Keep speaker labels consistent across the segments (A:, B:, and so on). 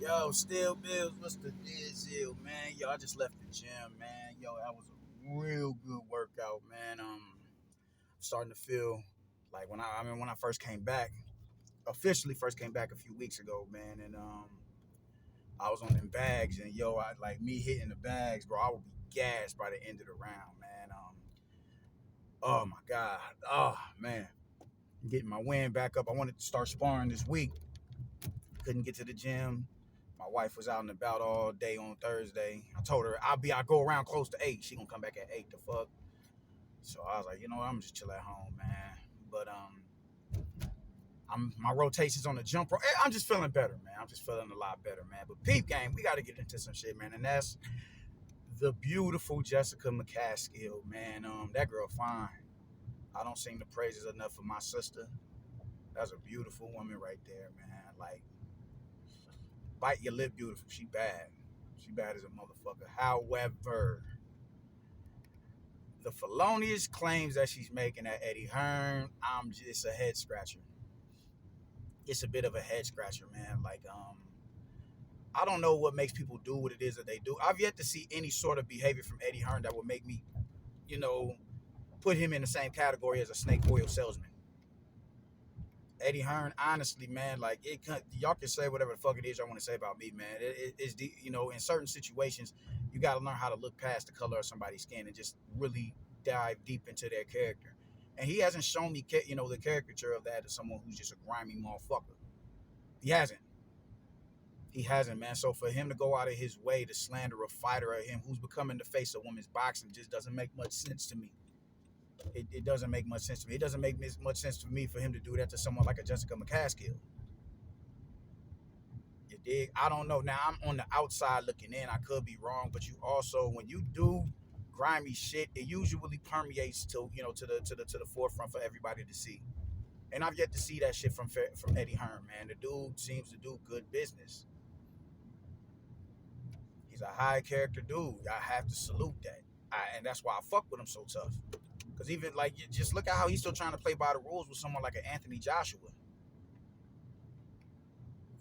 A: Yo, Still Bills, what's the deal, man? Yo, I just left the gym, man. Yo, that was a real good workout, man. Starting to feel like when I first came back, officially first came back a few weeks ago, man, and I was on them bags, and yo, I like me hitting the bags, bro. I would be gassed by the end of the round, man. Oh my god, oh man, getting my wind back up. I wanted to start sparring this week, couldn't get to the gym. My wife was out and about all day on Thursday. I told her I go around close to 8. She gonna come back at 8. The fuck. So I was like, you know what, I'm just chill at home, man. But I'm my rotations on the jump rope. I'm just feeling better, man. I'm just feeling a lot better, man. But peep game, we got to get into some shit, man. And that's the beautiful Jessica McCaskill, man. That girl fine. I don't sing the praises enough for my sister. That's a beautiful woman right there, man. Like, bite your lip, beautiful. She bad. She bad as a motherfucker. However, the felonious claims that she's making at Eddie Hearn, I'm just a head scratcher. It's a bit of a head scratcher, man. Like, I don't know what makes people do what it is that they do. I've yet to see any sort of behavior from Eddie Hearn that would make me, you know, put him in the same category as a snake oil salesman. Eddie Hearn, honestly, man, like y'all can say whatever the fuck it is y'all want to say about me, man. It's in certain situations, you got to learn how to look past the color of somebody's skin and just really dive deep into their character. And he hasn't shown me, the caricature of that as someone who's just a grimy motherfucker. He hasn't. He hasn't, man. So for him to go out of his way to slander a fighter of him who's becoming the face of women's boxing just doesn't make much sense to me. It doesn't make much sense to me. It doesn't make much sense to me for him to do that to someone like a Jessica McCaskill. You dig? I don't know. Now I'm on the outside looking in. I could be wrong, but you also, when you do grimy shit, it usually permeates to the forefront for everybody to see. And I've yet to see that shit from Eddie Hearn, man. The dude seems to do good business. He's a high character dude. I have to salute that. And that's why I fuck with him so tough. Because even like, you just look at how he's still trying to play by the rules with someone like an Anthony Joshua,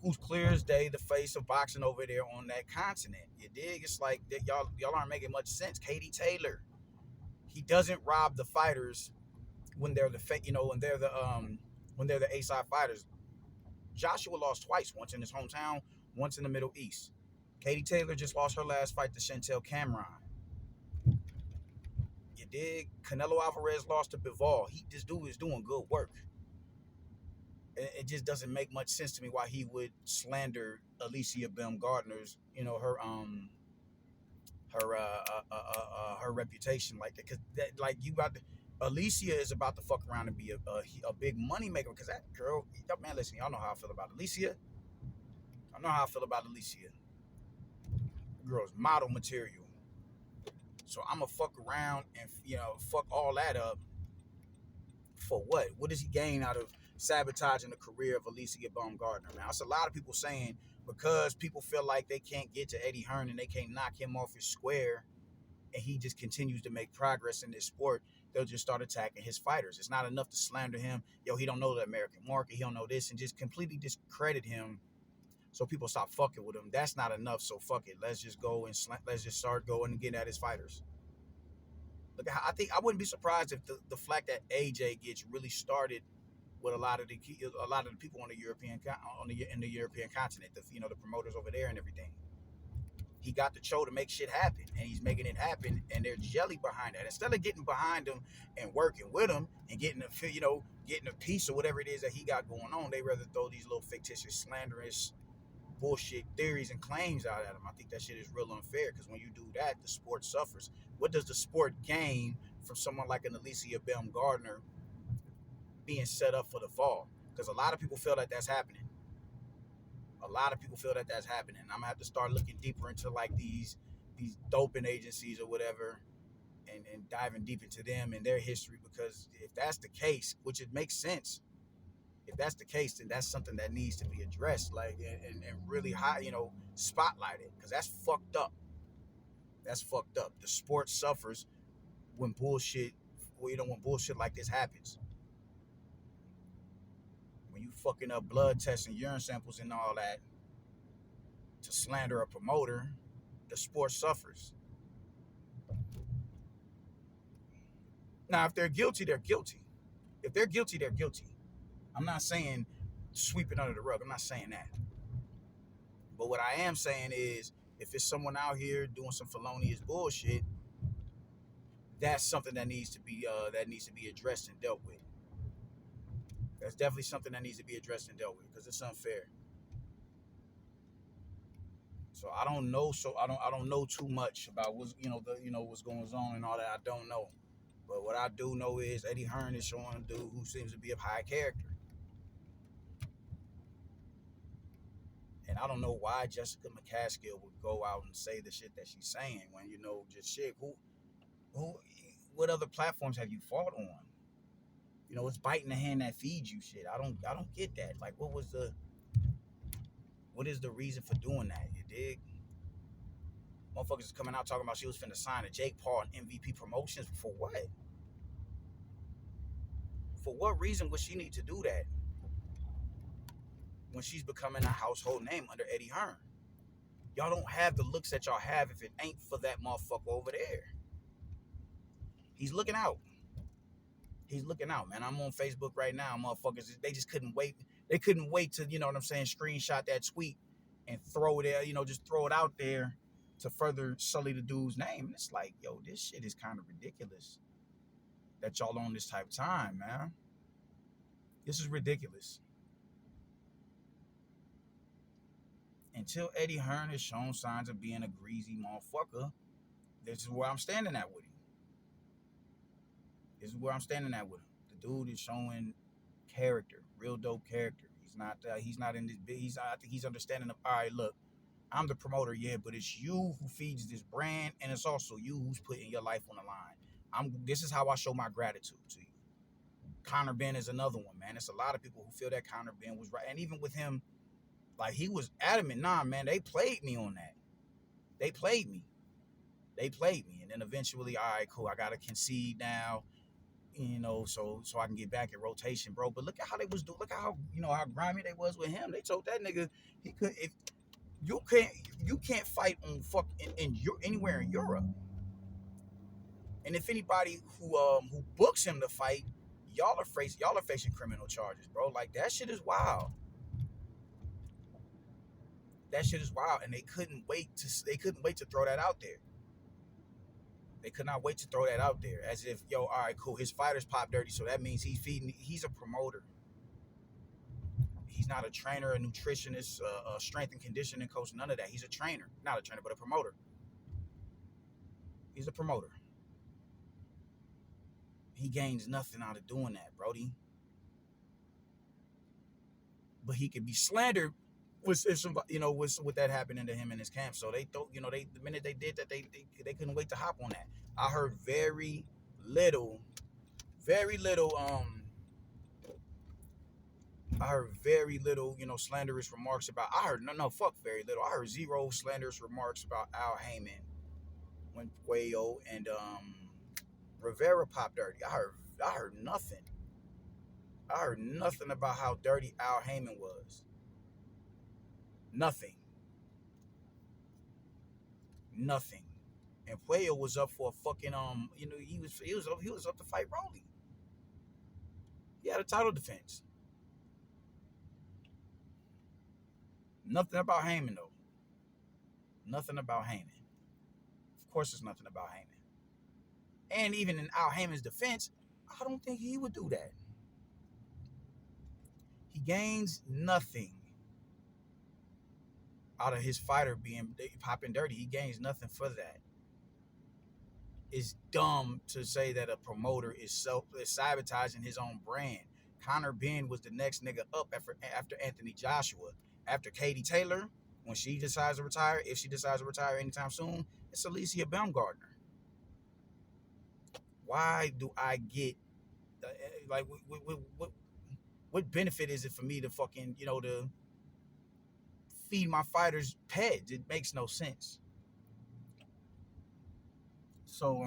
A: who's clear as day the face of boxing over there on that continent. You dig? It's like that y'all aren't making much sense. Katie Taylor, he doesn't rob the fighters when they're when they're the A-side fighters. Joshua lost twice, once in his hometown, once in the Middle East. Katie Taylor just lost her last fight to Chantel Cameron. You dig? Canelo Alvarez lost to Bivol. This dude is doing good work. It just doesn't make much sense to me why he would slander Alicia Baumgardner's, her reputation like that. Because that, like, Alicia is about to fuck around and be a big money maker. Because that girl, man, listen, y'all know how I feel about Alicia. I know how I feel about Alicia. The girl's model material. So I'm gonna fuck around and fuck all that up for what? What does he gain out of sabotaging the career of Alicia Baumgardner? Now, it's a lot of people saying because people feel like they can't get to Eddie Hearn and they can't knock him off his square, and he just continues to make progress in this sport, they'll just start attacking his fighters. It's not enough to slander him. Yo, he don't know the American market. He don't know this, and just completely discredit him so people stop fucking with him. That's not enough. So fuck it. Let's just go and let's just start going and getting at his fighters. Look, I think I wouldn't be surprised if the flack that AJ gets really started with a lot of the people on the in the European continent, the promoters over there and everything. He got the show to make shit happen, and he's making it happen, and they're jelly behind that. Instead of getting behind him and working with him and getting a piece of whatever it is that he got going on, they rather throw these little fictitious, slanderous, bullshit theories and claims out at him. I think that shit is real unfair because when you do that, the sport suffers. What does the sport gain from someone like an Alicia Baumgardner being set up for the fall? Because a lot of people feel that that's happening. A lot of people feel that that's happening. I'm gonna have to start looking deeper into like these doping agencies or whatever, and diving deep into them and their history. Because if that's the case, which it makes sense, if that's the case, then that's something that needs to be addressed, like and really high, spotlighted, because that's fucked up. That's fucked up. The sport suffers when bullshit, when bullshit like this happens. When you fucking up blood tests and urine samples and all that, to slander a promoter, the sport suffers. Now, if they're guilty, they're guilty. If they're guilty, they're guilty. I'm not saying sweep it under the rug. I'm not saying that. But what I am saying is, if it's someone out here doing some felonious bullshit, that's something that needs to be addressed and dealt with. That's definitely something that needs to be addressed and dealt with because it's unfair. So I don't know. So I don't know too much about what's what's going on and all that. I don't know. But what I do know is Eddie Hearn is showing a dude who seems to be of high character. And I don't know why Jessica McCaskill would go out and say the shit that she's saying when just shit. Who, what other platforms have you fought on? It's biting the hand that feeds you. Shit, I don't get that. Like, what is the reason for doing that? You dig? Motherfuckers is coming out talking about she was finna sign a Jake Paul and MVP promotions for what? For what reason would she need to do that when she's becoming a household name under Eddie Hearn? Y'all don't have the looks that y'all have if it ain't for that motherfucker over there. He's looking out. He's looking out, man. I'm on Facebook right now. Motherfuckers, they just couldn't wait. They couldn't wait to, screenshot that tweet and throw it there, just throw it out there to further sully the dude's name. And it's like, yo, this shit is kind of ridiculous that y'all on this type of time, man. This is ridiculous. Until Eddie Hearn has shown signs of being a greasy motherfucker, this is where I'm standing at with him. This is where I'm standing at with him. The dude is showing character, real dope character. He's not in this big. I think he's understanding of, all right, look, I'm the promoter, yeah, but it's you who feeds this brand, and it's also you who's putting your life on the line. This is how I show my gratitude to you. Conor Benn is another one, man. It's a lot of people who feel that Conor Benn was right. And even with him, like, he was adamant, nah, man, they played me on that. They played me. And then eventually, all right, cool, I gotta concede now. So I can get back in rotation, bro. But look at how they was doing. Look at how how grimy they was with him. They told that nigga he could if you can't fight on anywhere in Europe. And if anybody who books him to fight, y'all are facing criminal charges, bro. Like, that shit is wild. That shit is wild, and they couldn't wait to throw that out there. They could not wait to throw that out there as if, yo, all right, cool. His fighters pop dirty, so that means he's a promoter. He's not a trainer, a nutritionist, a strength and conditioning coach, none of that. He's a trainer. Not a trainer, but a promoter. He's a promoter. He gains nothing out of doing that, Brody. But he could be slandered with that happening to him in his camp. So they thought, the minute they did that, they couldn't wait to hop on that. I heard very little, slanderous remarks about. I heard fuck very little. I heard zero slanderous remarks about Al Heyman when Cuello and Rivera popped dirty. I heard nothing. I heard nothing about how dirty Al Heyman was. Nothing. And Cuello was up for a fucking he was up to fight Rolly. He had a title defense. Nothing about Heyman though. Nothing about Heyman. Of course, there's nothing about Heyman. And even in Al Heyman's defense, I don't think he would do that. He gains nothing out of his fighter being popping dirty. He gains nothing for that. It's dumb to say that a promoter is sabotaging his own brand. Conor Benn was the next nigga up after Anthony Joshua. After Katie Taylor, when she decides to retire, if she decides to retire anytime soon, it's Alicia Baumgardner. Why do I get like what benefit is it for me to fucking to feed my fighters peds? It makes no sense. So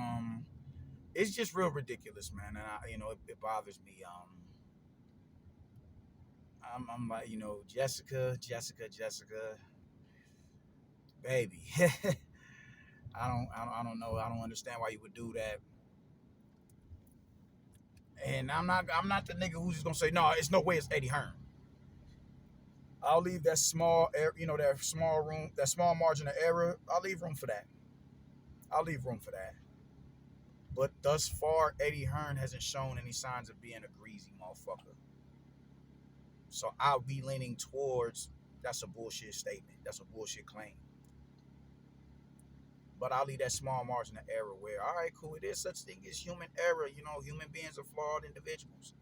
A: it's just real ridiculous, man, and it bothers me. I'm like, Jessica. baby. I don't know. I don't understand why you would do that. And I'm not the nigga who's just gonna say no. It's no way it's Eddie Hearn. I'll leave that small, that small room, that small margin of error. I'll leave room for that. I'll leave room for that. But thus far, Eddie Hearn hasn't shown any signs of being a greasy motherfucker. So I'll be leaning towards that's a bullshit statement. That's a bullshit claim. But I'll leave that small margin of error where, all right, cool, it is such thing as human error. Human beings are flawed individuals.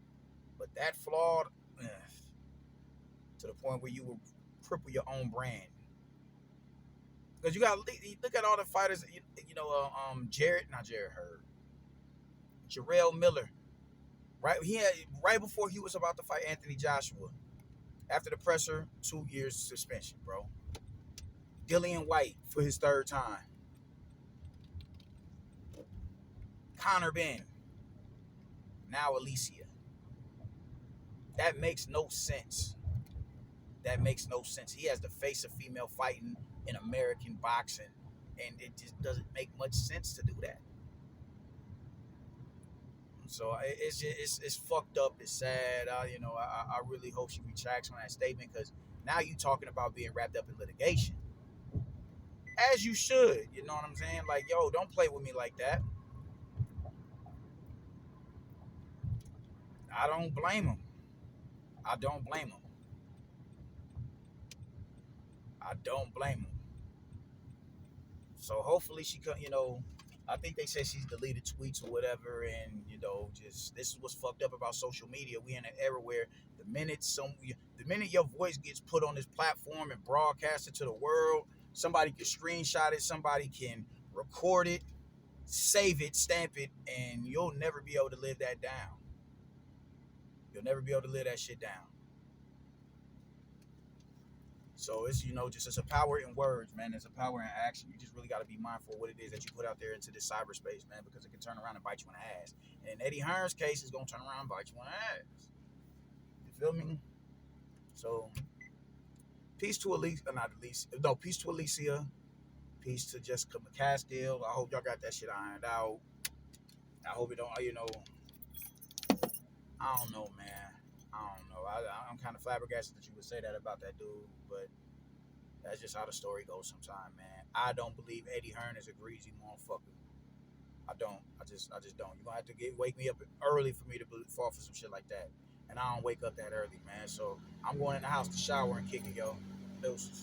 A: But that flawed to the point where you will cripple your own brand. Because you got look at all the fighters, not Jared Hurd, Jarrell Miller, right? He had right before he was about to fight Anthony Joshua. After the pressure, 2 years suspension, bro. Dillian White for his third time. Connor Ben, now Alicia. That makes no sense. That makes no sense. He has the face of female fighting in American boxing, and it just doesn't make much sense to do that. So it's fucked up. It's sad. I really hope she retracts on that statement because now you talking about being wrapped up in litigation, as you should. You know what I'm saying? Like, yo, don't play with me like that. I don't blame him. I don't blame him. I don't blame him. So hopefully she could, I think they said she's deleted tweets or whatever, and just this is what's fucked up about social media. We in an era where the minute your voice gets put on this platform and broadcasted to the world, somebody can screenshot it, somebody can record it, save it, stamp it, and you'll never be able to live that down. You'll never be able to live that shit down. So it's just it's a power in words, man. It's a power in action. You just really got to be mindful of what it is that you put out there into this cyberspace, man, because it can turn around and bite you in the ass. And Eddie Hearn's case is gonna turn around and bite you in the ass. You feel me? So peace to peace to Alicia. Peace to Jessica McCaskill. I hope y'all got that shit ironed out. I hope it don't. I don't know, man. I don't know. I'm kind of flabbergasted that you would say that about that dude, but that's just how the story goes sometimes, man. I don't believe Eddie Hearn is a greasy motherfucker. I don't. I just don't. You're gonna have to wake me up early for me to fall for some shit like that. And I don't wake up that early, man. So I'm going in the house to shower and kick it, yo. Deuces.